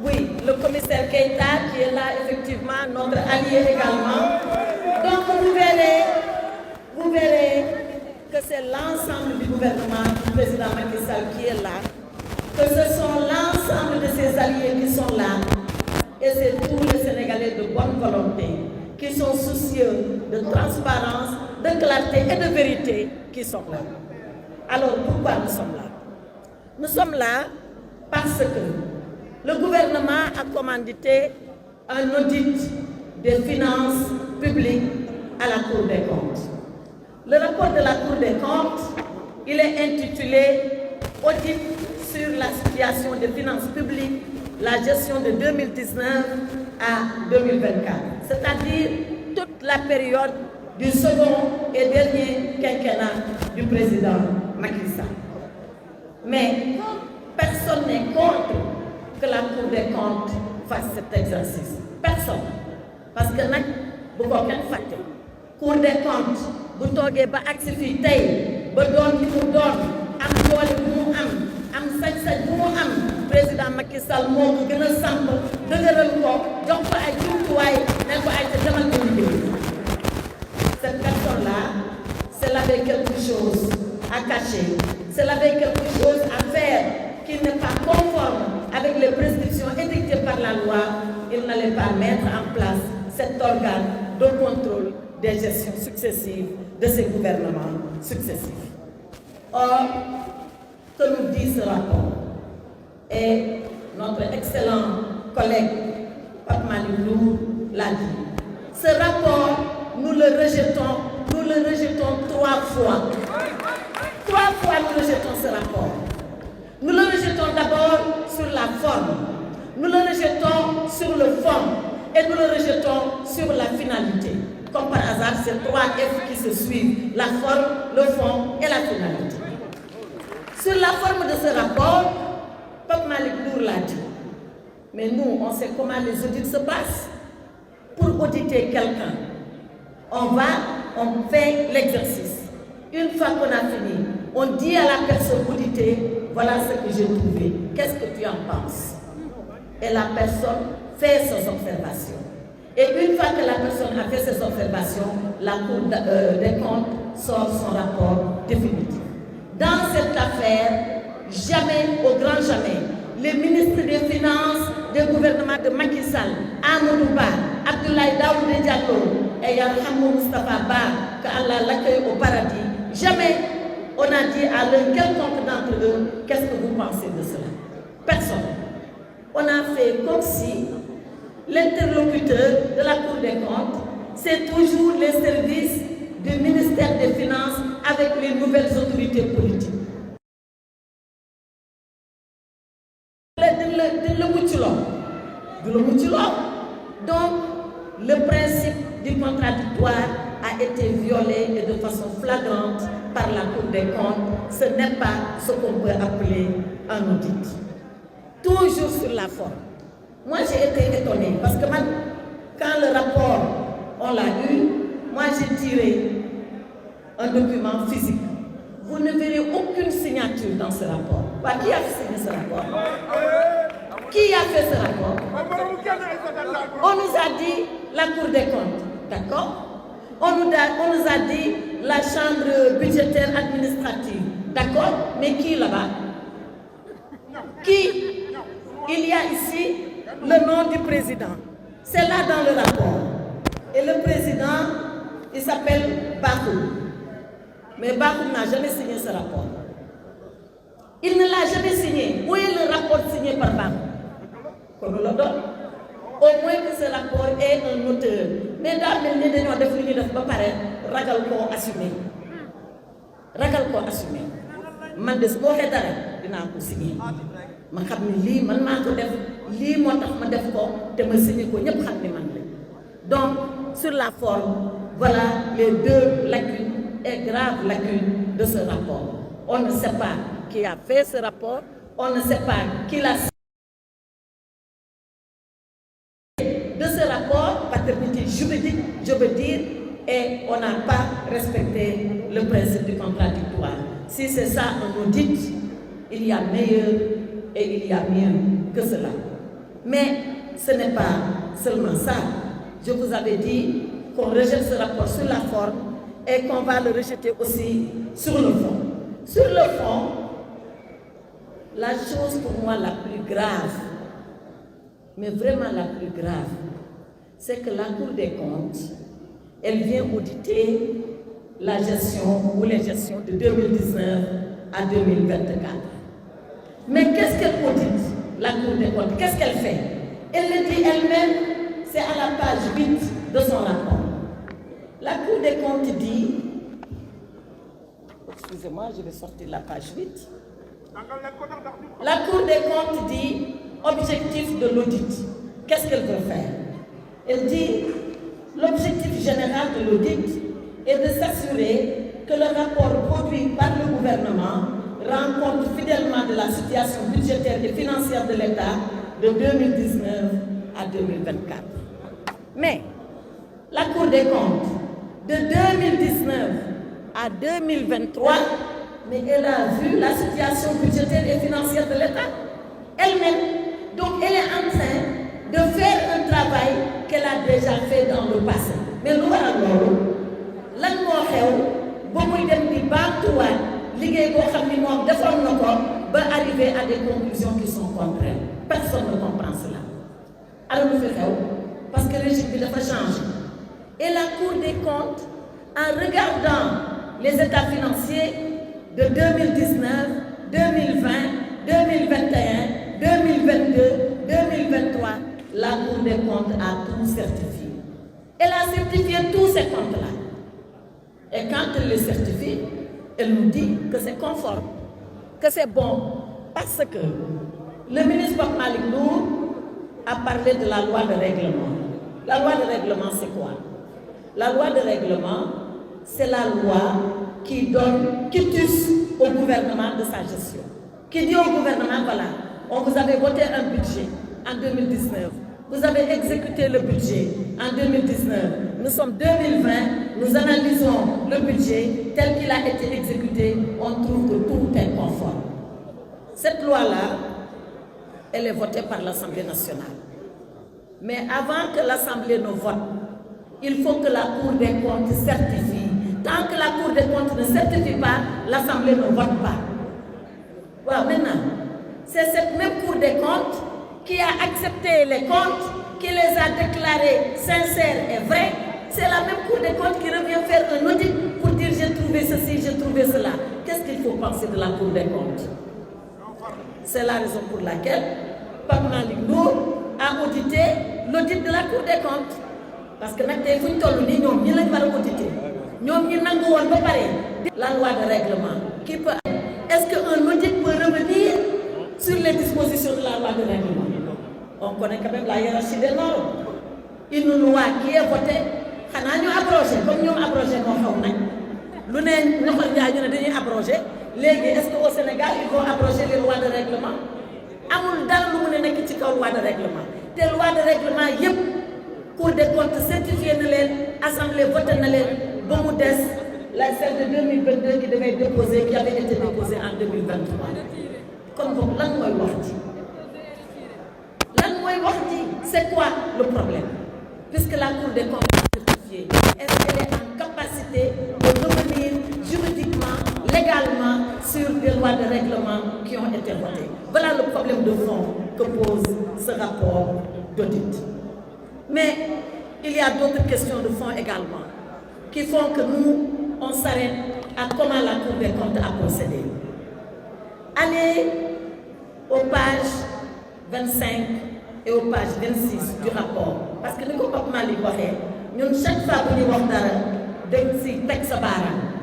Oui, le commissaire Keïta qui est là, effectivement, notre allié également. Donc vous verrez que c'est l'ensemble du gouvernement du président Macky Sall qui est là, que ce sont l'ensemble de ses alliés qui sont là, et c'est tous les Sénégalais de bonne volonté, qui sont soucieux de transparence, de clarté et de vérité qui sont là. Alors pourquoi nous sommes là? Nous sommes là parce que le gouvernement a commandité un audit des finances publiques à la Cour des comptes. Le rapport de la Cour des comptes, il est intitulé « Audit sur la situation des finances publiques, la gestion de 2019 à 2024 », c'est-à-dire toute la période du second et dernier quinquennat du président Macky Sall. Mais personne n'est contre que la Cour des comptes fasse cet exercice. Personne. Parce que nag bu ko kenn fàtte. Cour des comptes bu toogee ba agsi fii tey ba doon li mu doon am doole bu mu am sañ-sañ bu mu am président Macky Sall moo ko gën a samp dëgëral ko jox ko ay jumtuwaay ne ko ay demal ko liggéey. Cette personne-là, c'est avait quelque chose à cacher, c'est avait quelque chose à faire qui n'est pas conforme avec les prescriptions édictées par la loi. Il n'allait pas mettre en place cet organe de contrôle des gestions successives de ces gouvernements successifs. Or, que nous dit ce rapport? Et notre excellent collègue Pape Malick Ndour l'a dit. Ce rapport, nous le rejetons 3 fois. 3 fois nous rejetons ce rapport. Nous le rejetons d'abord sur la forme, nous le rejetons sur le fond et nous le rejetons sur la finalité. Comme par hasard, c'est 3 F qui se suivent, la forme, le fond et la finalité. Sur la forme de ce rapport, Pape Malick Ndour l'a dit. Mais nous, on sait comment les audits se passent. Pour auditer quelqu'un, on fait l'exercice. Une fois qu'on a fini, on dit à la personne auditée, voilà ce que j'ai trouvé. Qu'est-ce que tu en penses? Et la personne fait ses observations. Et une fois que la personne a fait ses observations, la Cour des comptes sort son rapport définitif. Dans cette affaire, jamais, au grand jamais, les ministres des Finances du gouvernement de Macky Sall, Amadou Ba, Abdoulaye Daouda Diallo et Yarhamou Moustapha Ba, qu'Allah l'accueille au paradis, jamais on a dit à l'un quelconque d'entre eux, qu'est-ce que vous pensez de cela? Personne. On a fait comme si l'interlocuteur de la Cour des comptes, c'est toujours les services du ministère des Finances avec les nouvelles autorités politiques. Donc, le principe du contradictoire a été violé et de façon flagrante par la Cour des comptes. Ce n'est pas ce qu'on peut appeler un audit. Toujours sur la forme. Moi, j'ai été étonnée parce que quand le rapport, on l'a eu, moi j'ai tiré un document physique. Vous ne verrez aucune signature dans ce rapport. Qui a signé ce rapport? Qui a fait ce rapport? On nous a dit la Cour des comptes, d'accord? On nous a dit la chambre budgétaire administrative, d'accord? Mais qui là-bas? Qui? Il y a ici le nom du président. C'est là dans le rapport. Et le président, il s'appelle Bakou. Mais Bakou n'a jamais signé ce rapport. Il ne l'a jamais signé. Où est le rapport signé par Bakou? Qu'on nous le donne. Au moins que ce rapport ait un auteur. Mais dans le milieu de nous, il faut ragal ko assumer. Ragal ko assumer. Man des boo xee dara dinaa ko signé. ma xam ni lii man maa ko def lii moo tax ma def ko te ma signé ko ñëpp xam ni man la. Donc sur la forme, voilà les 2 lacunes et graves lacunes de ce rapport. On ne sait pas qui a fait ce rapport, on ne sait pas qui l'a signé. De ce rapport, paternité juridique, je veux dire, et on n'a pas respecté le principe du contradictoire. Si c'est ça un audit, il y a meilleur et il y a mieux que cela. Mais ce n'est pas seulement ça. Je vous avais dit qu'on rejette ce rapport sur la forme et qu'on va le rejeter aussi sur le fond. Sur le fond, la chose pour moi la plus grave, mais vraiment la plus grave, c'est que la Cour des comptes, elle vient auditer la gestion ou les gestions de 2019 à 2024. Mais qu'est-ce qu'elle audite, la Cour des comptes? Qu'est-ce qu'elle fait? Elle le dit elle-même, c'est à la page 8 de son rapport. La Cour des comptes dit, excusez-moi, je vais sortir la page 8. La Cour des comptes dit, objectif de l'audit. Qu'est-ce qu'elle veut faire? Elle dit, l'objectif général de l'audit est de s'assurer que le rapport produit par le gouvernement rend compte fidèlement de la situation budgétaire et financière de l'État de 2019 à 2024. Mais la Cour des comptes, de 2019 à 2023, mais elle a vu la situation budgétaire et financière de l'État elle-même. Donc elle est en train de faire un travail qu'elle a déjà fait dans le passé. Mais lu waral loolu lan moo xew ba muy dem di baamtuwaat liggéey boo xam ni moom defoon na ko ba arriver à des conclusions qui sont contraires. Personne ne comprend cela. Alors lu fi xew parce que le régime bi dafa changé. Et la Cour des comptes, en regardant les états financiers de 2019, 2020, 2021, 2022, 2023, la Cour des comptes a tout certifié. Elle a certifié tous ces comptes-là. Et quand elle les certifie, elle nous dit que c'est conforme, que c'est bon, parce que le ministre Pape Malick Ndour a parlé de la loi de règlement. La loi de règlement, c'est quoi? La loi de règlement, c'est la loi qui donne quitus au gouvernement de sa gestion. Qui dit au gouvernement, voilà, on vous avait voté un budget en 2019. Vous avez exécuté le budget en 2019. Nous sommes 2020, nous analysons le budget tel qu'il a été exécuté. On trouve que tout est conforme. Cette loi-là, elle est votée par l'Assemblée nationale. Mais avant que l'Assemblée ne vote, il faut que la Cour des comptes certifie. Tant que la Cour des comptes ne certifie pas, l'Assemblée ne vote pas. Voilà, maintenant, c'est cette même Cour des comptes qui a accepté les comptes, qui les a déclarés sincères et vrais. C'est la même Cour des comptes qui revient faire un audit pour dire j'ai trouvé ceci, j'ai trouvé cela. Qu'est-ce qu'il faut penser de la Cour des comptes? C'est la raison pour laquelle Pape Malick Ndour a audité l'audit de la Cour des comptes. Parce que nag tey fu ñu toll nii ñoom ñi lañ war a auditer ñoom ñi nangu woon ba pare. La loi de règlement qui peut. Est-ce qu'un audit peut revenir sur les dispositions de la loi de règlement? On connaît quand même la hiérarchie des normes. Une loi qui est votée xanaa ñu abrogé comme ñoom abrogé moo xaw nag lu ne ñoxal njaay ñu ne dañuy abrogé léegi est-ce que au Sénégal ils vont abroger les lois de règlement? Amul dara lu mu ne nekk ci kaw loi de règlement te loi de règlement yépp Cour des comptes certifié na leen assemblée voté na leen ba mu des la celle de 2022 qui devait déposer qui avait été déposée en 2023. Kon boog lan mooy wax ji? Lan mooy wax ji? C'est quoi le problème? Puisque la Cour des comptes est certifiée, est-ce qu'elle est en capacité de revenir juridiquement, légalement sur des lois de règlement qui ont été votées? Voilà le problème de fond que pose ce rapport d'audit. Mais il y a d'autres questions de fond également qui font que nous, on s'arrête à comment la Cour des comptes a procédé. Allez aux pages 25 et aux pages 26 du rapport. Parce que ni ko Pape Malick waxee ñun chaque fois bu ñu wax dara dañ si teg sa baaraam